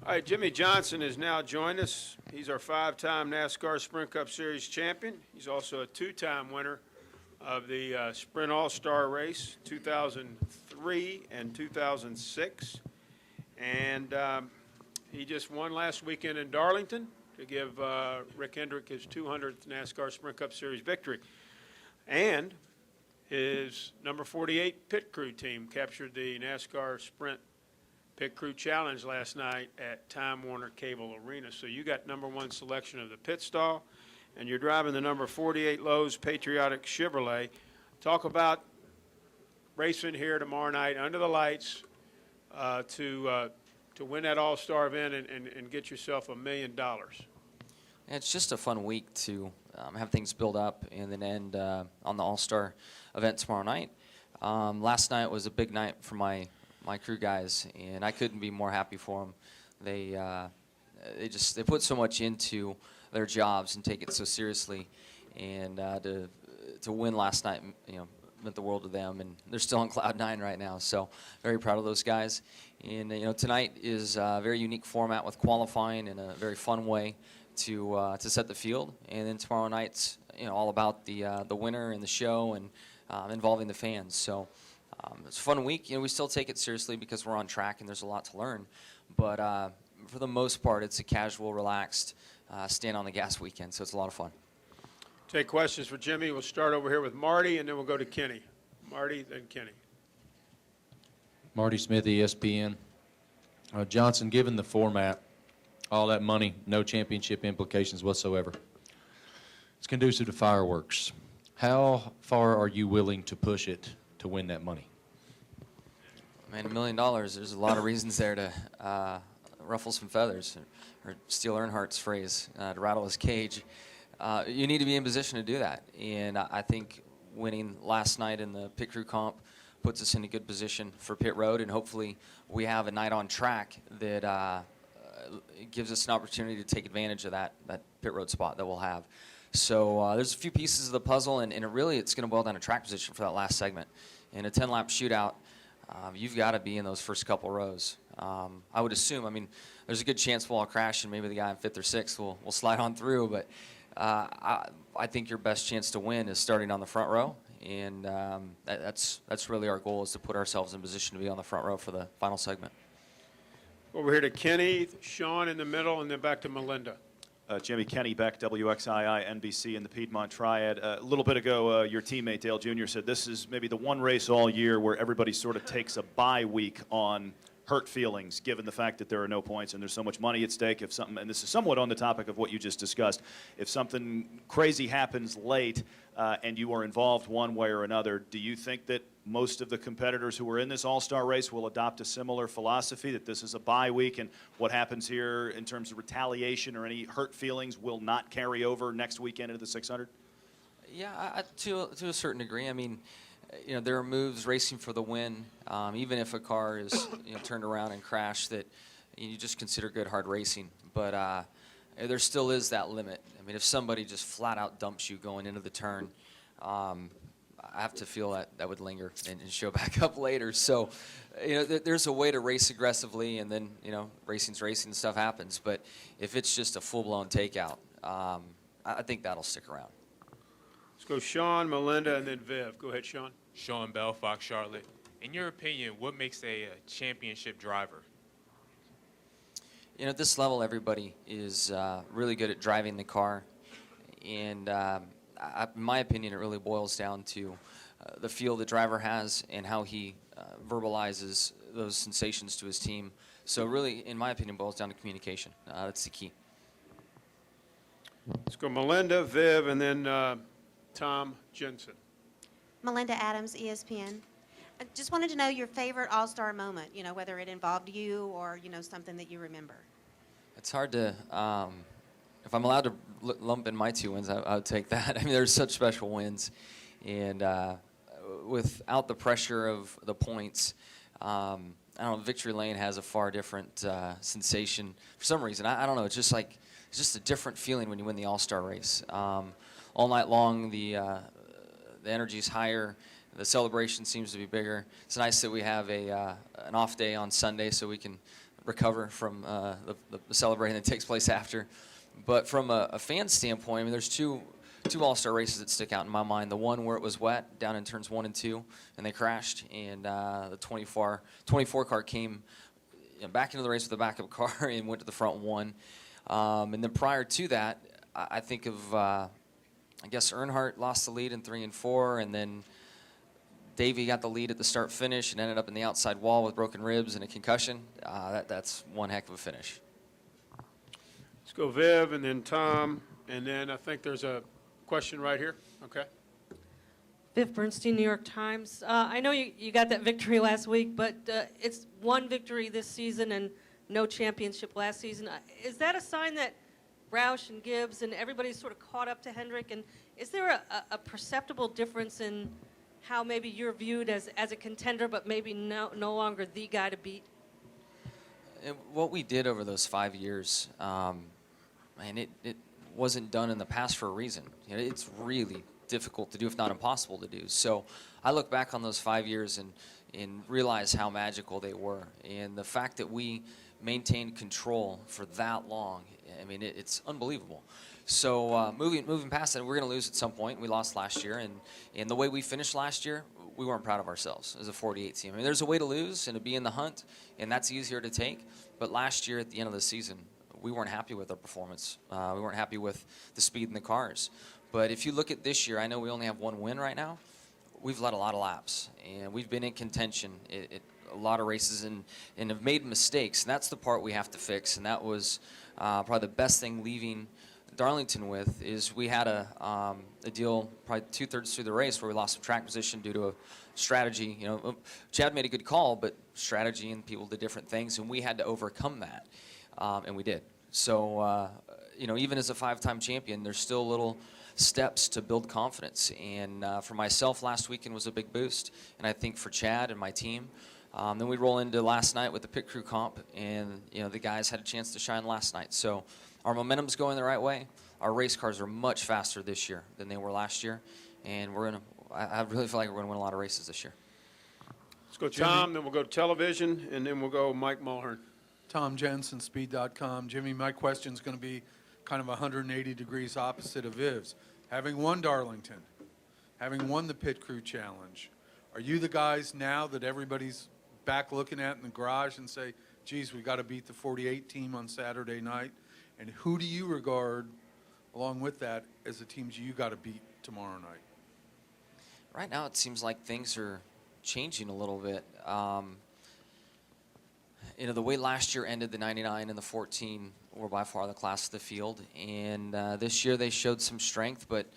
All right, Jimmy Johnson has now joined us. He's our five-time NASCAR Sprint Cup Series champion. He's also a two-time winner of the Sprint All-Star Race, 2003 and 2006. And he just won last weekend in Darlington to give Rick Hendrick his 200th NASCAR Sprint Cup Series victory. And his number 48 pit crew team captured the NASCAR Sprint Pit Crew Challenge last night at Time Warner Cable Arena. So you got number one selection of the pit stall, and you're driving the number 48 Lowe's Patriotic Chevrolet. Talk about racing here tomorrow night under the lights to win that All-Star event and get yourself $1 million. It's just a fun week to have things build up and then end on the All-Star event tomorrow night. Last night was a big night for my crew guys, and I couldn't be more happy for them. They put so much into their jobs and take it so seriously, and to win last night, meant the world to them, and they're still on cloud nine right now. So very proud of those guys. And tonight is a very unique format with qualifying in a very fun way to set the field, and then tomorrow night's all about the winner and the show and involving the fans. So. It's a fun week. We still take it seriously because we're on track and there's a lot to learn. But for the most part, it's a casual, relaxed, stand on the gas weekend. So it's a lot of fun. Take questions for Jimmy. We'll start over here with Marty, and then we'll go to Kenny. Marty, then Kenny. Marty Smith, ESPN. Johnson, given the format, all that money, no championship implications whatsoever. It's conducive to fireworks. How far are you willing to push it to win that money? Man, $1 million, there's a lot of reasons there to ruffle some feathers, or steal Earnhardt's phrase, to rattle his cage. You need to be in position to do that. And I think winning last night in the pit crew comp puts us in a good position for pit road, and hopefully we have a night on track that gives us an opportunity to take advantage of that pit road spot that we'll have. So there's a few pieces of the puzzle, and it's going to boil down to track position for that last segment. In a 10-lap shootout, you've got to be in those first couple rows. I would assume, there's a good chance we'll all crash, and maybe the guy in 5th or 6th will slide on through, but I think your best chance to win is starting on the front row, and that's really our goal, is to put ourselves in position to be on the front row for the final segment. Over here to Kenny, Sean in the middle, and then back to Melinda. Jimmy, Kenny Beck, WXII, NBC, and the Piedmont Triad. A little bit ago, your teammate Dale Jr. said this is maybe the one race all year where everybody sort of takes a bye week on hurt feelings, given the fact that there are no points and there's so much money at stake. If something, and this is somewhat on the topic of what you just discussed, if something crazy happens late and you are involved one way or another, do you think that most of the competitors who are in this all-star race will adopt a similar philosophy, that this is a bye week and what happens here in terms of retaliation or any hurt feelings will not carry over next weekend into the 600? Yeah, to a certain degree. There are moves racing for the win, even if a car is turned around and crashed, that you just consider good hard racing. But there still is that limit. If somebody just flat out dumps you going into the turn, I have to feel that would linger and show back up later. So, there's a way to race aggressively, and then, racing's racing and stuff happens. But if it's just a full-blown takeout, I think that'll stick around. Let's go Sean, Melinda, and then Viv. Go ahead, Sean. Sean Bell, Fox Charlotte. In your opinion, what makes a championship driver? At this level, everybody is really good at driving the car. And in my opinion, it really boils down to the feel the driver has and how he verbalizes those sensations to his team. So really, in my opinion, it boils down to communication. That's the key. Let's go Melinda, Viv, and then Tom Jensen. Melinda Adams, ESPN. I just wanted to know your favorite all-star moment, whether it involved you or, something that you remember. It's hard to, if I'm allowed to lump in my 2 wins, I would take that. There's such special wins. And without the pressure of the points, I don't know, Victory Lane has a far different sensation for some reason. I don't know, it's just a different feeling when you win the all-star race. All night long, the energy's higher, the celebration seems to be bigger. It's nice that we have an off day on Sunday so we can recover from the celebrating that takes place after. But from a fan standpoint, I mean, there's two All-Star races that stick out in my mind. The one where it was wet down in turns 1 and 2, and they crashed, and the 24 car came back into the race with a backup car and went to the front one. And then prior to that, I think of, I guess Earnhardt lost the lead in 3 and 4, and then Davey got the lead at the start-finish and ended up in the outside wall with broken ribs and a concussion. That's one heck of a finish. Let's go Viv, and then Tom, and then I think there's a question right here. Okay. Viv Bernstein, New York Times. I know you got that victory last week, but it's one victory this season and no championship last season. Is that a sign that Roush and Gibbs and everybody's sort of caught up to Hendrick? And is there a perceptible difference in how maybe you're viewed as a contender, but maybe no longer the guy to beat? What we did over those 5 years, man, it wasn't done in the past for a reason. You know, it's really difficult to do, if not impossible to do. So I look back on those 5 years and realize how magical they were. And the fact that we maintained control for that long, I mean, it's unbelievable. So moving past that, we're going to lose at some point. We lost last year, and the way we finished last year, we weren't proud of ourselves as a 48 team. I mean, there's a way to lose and to be in the hunt, and that's easier to take. But last year at the end of the season, we weren't happy with our performance. We weren't happy with the speed in the cars. But if you look at this year, I know we only have one win right now. We've led a lot of laps, and we've been in contention a lot of races and have made mistakes. And that's the part we have to fix. And that was probably the best thing leaving Darlington with is we had a deal probably 2/3 through the race where we lost some track position due to a strategy. You know, Chad made a good call, but strategy and people did different things, and we had to overcome that, and we did. So, you know, even as a 5-time champion, there's still little steps to build confidence. And for myself, last weekend was a big boost, and I think for Chad and my team. Then we roll into last night with the pit crew comp, and you know the guys had a chance to shine last night. So our momentum's going the right way. Our race cars are much faster this year than they were last year, and I really feel like we're gonna win a lot of races this year. Let's go Tom, then we'll go television, and then we'll go Mike Mulhern. Tom Jensen, Speed.com. Jimmy, my question is going to be kind of 180 degrees opposite of Viv's. Having won Darlington, having won the Pit Crew Challenge, are you the guys now that everybody's back looking at in the garage and say, geez, we got to beat the 48 team on Saturday night? And who do you regard, along with that, as the teams you got to beat tomorrow night? Right now, it seems like things are changing a little bit. You know, the way last year ended, the 99 and the 14 were by far the class of the field. And this year they showed some strength, but,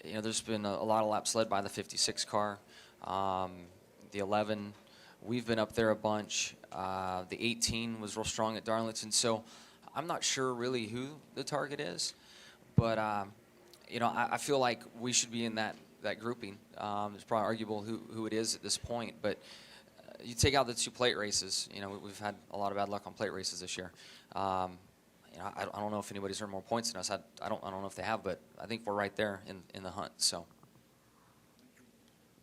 you know, there's been a lot of laps led by the 56 car. The 11, we've been up there a bunch. The 18 was real strong at Darlington. So I'm not sure really who the target is. But, you know, I feel like we should be in that grouping. It's probably arguable who it is at this point. But you take out the 2 plate races. You know, we've had a lot of bad luck on plate races this year. You know, I don't know if anybody's earned more points than us. I don't know if they have, but I think we're right there in the hunt. So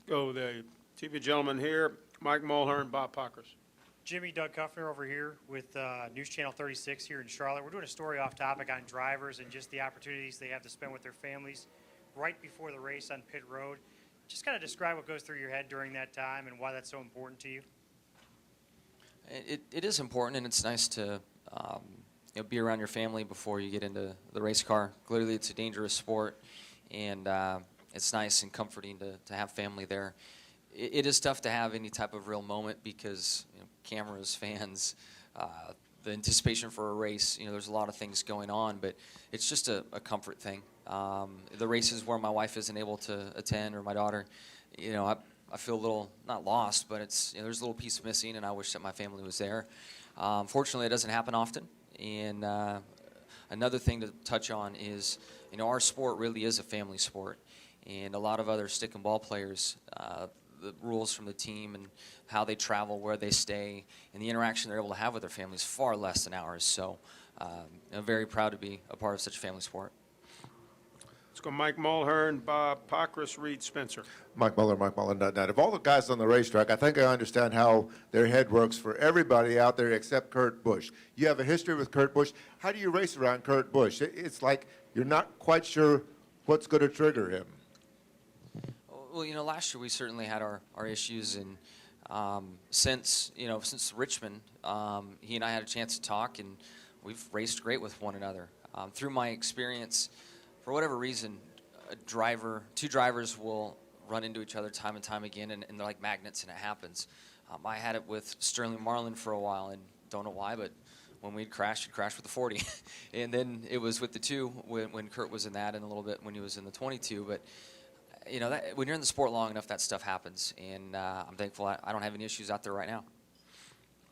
Go the TV gentleman here, Mike Mulhern, Bob Pockers. Jimmy, Doug Kuffner over here with News Channel 36 here in Charlotte. We're doing a story off topic on drivers and just the opportunities they have to spend with their families right before the race on pit road. Just kind of describe what goes through your head during that time and why that's so important to you. it is important, and it's nice to you know, be around your family before you get into the race car. Clearly, it's a dangerous sport, and it's nice and comforting to have family there. It is tough to have any type of real moment because, you know, cameras, fans, the anticipation for a race, you know, there's a lot of things going on, but it's just a comfort thing. The races where my wife isn't able to attend, or my daughter, you know, I feel a little, not lost, but it's, you know, there's a little piece missing, and I wish that my family was there. Fortunately, it doesn't happen often. And another thing to touch on is, you know, our sport really is a family sport, and a lot of other stick and ball players, the rules from the team and how they travel, where they stay, and the interaction they're able to have with their families far less than ours. So I'm very proud to be a part of such a family sport. Let's go Mike Mulhern, Bob Pockrass, Reed Spencer. Mike Muller.net. Of all the guys on the racetrack, I think I understand how their head works for everybody out there except Kurt Busch. You have a history with Kurt Busch. How do you race around Kurt Busch? It's like you're not quite sure what's going to trigger him. Well, last year we certainly had our issues, and since Richmond, he and I had a chance to talk, and we've raced great with one another. Through my experience, for whatever reason, two drivers will run into each other time and time again, and they're like magnets, and it happens. I had it with Sterling Marlin for a while, and don't know why, but when we'd crash with the 40. And then it was with the 2 when Kurt was in that, and a little bit when he was in the 22. But, when you're in the sport long enough, that stuff happens. And I'm thankful I don't have any issues out there right now.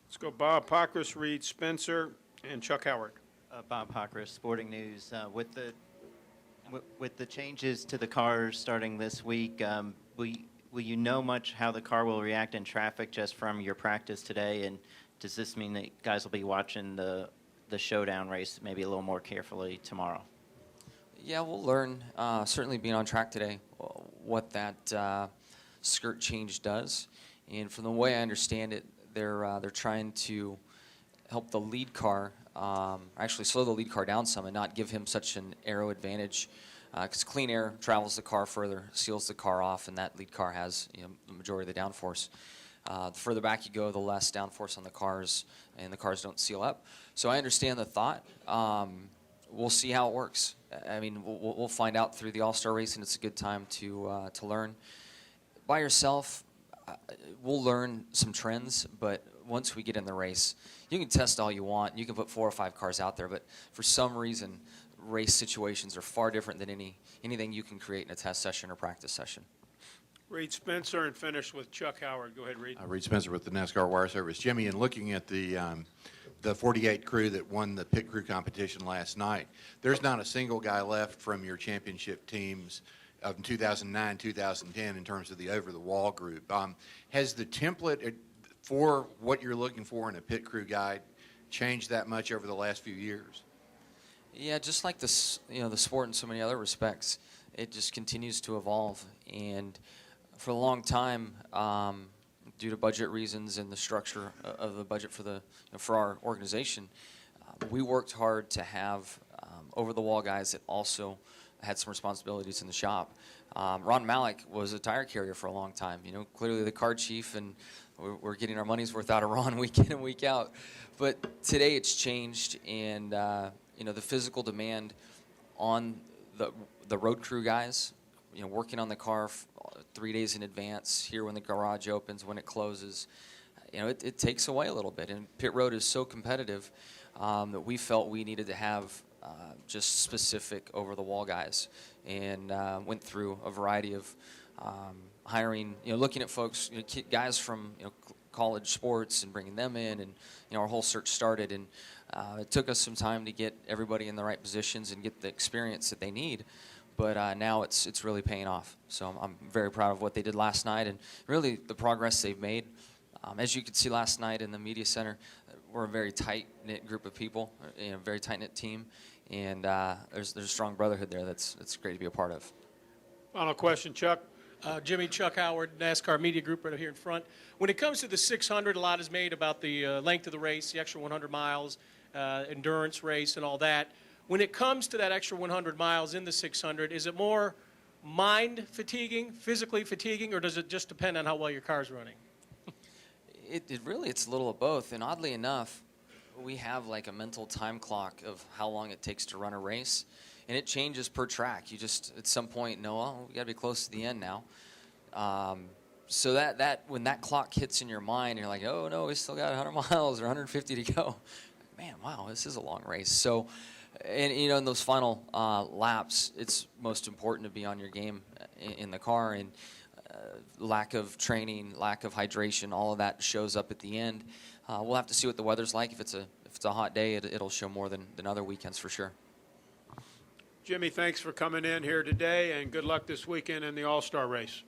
Let's go Bob Pockrass, Reed Spencer, and Chuck Howard. Bob Pockrass, Sporting News. With the changes to the cars starting this week, will you know much how the car will react in traffic just from your practice today? And does this mean that guys will be watching the showdown race maybe a little more carefully tomorrow? Yeah, we'll learn, certainly being on track today, what that skirt change does. And from the way I understand it, they're trying to help the lead car, actually slow the lead car down some and not give him such an aero advantage. Because clean air travels the car further, seals the car off, and that lead car has the majority of the downforce. The further back you go, the less downforce on the cars, and the cars don't seal up. So I understand the thought. We'll see how it works. I mean, we'll find out through the All-Star race, and it's a good time to learn. By yourself, we'll learn some trends, but once we get in the race, you can test all you want. You can put 4 or 5 cars out there, but for some reason, race situations are far different than anything you can create in a test session or practice session. Reed Spencer, and finish with Chuck Howard. Go ahead, Reed. Reed Spencer with the NASCAR Wire Service. Jimmy, in looking at the 48 crew that won the pit crew competition last night, there's not a single guy left from your championship teams of 2009, 2010 in terms of the over-the-wall group. Has the template for what you're looking for in a pit crew guide changed that much over the last few years? Yeah, just like this, the sport in so many other respects, it just continues to evolve. And for a long time, due to budget reasons and the structure of the budget for our organization, we worked hard to have over-the-wall guys that also had some responsibilities in the shop. Ron Malik was a tire carrier for a long time. Clearly the car chief, and we're getting our money's worth out of Ron week in and week out. But today it's changed, and the physical demand on the road crew guys, working on the car 3 days in advance, here when the garage opens, when it closes, it takes away a little bit. And pit road is so competitive that we felt we needed to have just specific over-the-wall guys, and went through a variety of hiring, looking at folks, guys from college sports and bringing them in, and our whole search started. And it took us some time to get everybody in the right positions and get the experience that they need. But now it's really paying off. So I'm very proud of what they did last night, and really the progress they've made. As you could see last night in the media center, we're a very tight-knit group of people, a very tight-knit team, and there's a strong brotherhood there that's great to be a part of. Final question, Chuck. Jimmy, Chuck Howard, NASCAR Media Group right here in front. When it comes to the 600, a lot is made about the length of the race, the extra 100 miles, endurance race and all that. When it comes to that extra 100 miles in the 600, is it more mind fatiguing, physically fatiguing, or does it just depend on how well your car's running? It's a little of both. And oddly enough, we have like a mental time clock of how long it takes to run a race. And it changes per track. You just, at some point, know, oh, we got to be close to the end now. So that when that clock hits in your mind, you're like, oh, no, we still got 100 miles or 150 to go. Man, wow, this is a long race. So, and in those final laps, it's most important to be on your game in the car. And lack of training, lack of hydration, all of that shows up at the end. We'll have to see what the weather's like. If it's a hot day, it'll show more than other weekends for sure. Jimmy, thanks for coming in here today, and good luck this weekend in the All-Star race.